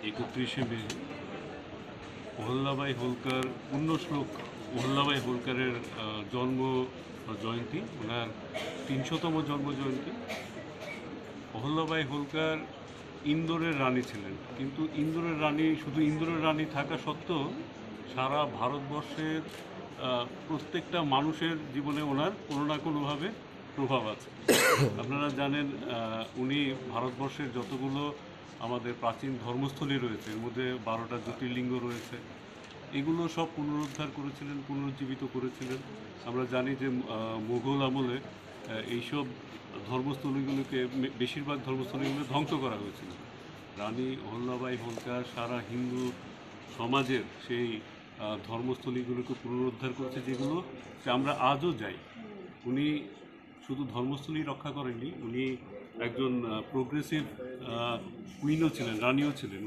31শে মে অহল্যাবাই হোলকার পুণ্যশ্লোক অহল্যাবাই হোলকারের জন্ম জয়ন্তী, ওনার ৩০০তম জন্ম জয়ন্তী। অহল্যাবাই হোলকার ইন্দোরের রানী ছিলেন, কিন্তু ইন্দোরের রানী শুধু ইন্দোরের রানী থাকা সত্ত্বেও সারা ভারতবর্ষের প্রত্যেকটা মানুষের জীবনে ওনার কোনো না কোনোভাবে প্রভাব আছে। আপনারা জানেন উনি ভারতবর্ষের যতগুলো আমাদের প্রাচীন ধর্মস্থলী রয়েছে, এর মধ্যে 12টা জ্যোতির্লিঙ্গ রয়েছে, এগুলো সব পুনরুদ্ধার করেছিলেন, পুনরুজ্জীবিত করেছিলেন। আমরা জানি যে মুঘল আমলে এইসব ধর্মস্থলীগুলোকে, বেশিরভাগ ধর্মস্থলীগুলো ধ্বংস করা হয়েছিল। রানী অহল্যাবাই হোলকার সারা হিন্দু সমাজের সেই ধর্মস্থলীগুলোকে পুনরুদ্ধার করেছে, যেগুলো আমরা আজও যাই। উনি শুধু ধর্মস্থলী রক্ষা করেননি, উনি একজন প্রোগ্রেসিভ কুইনও ছিলেন, রানীও ছিলেন।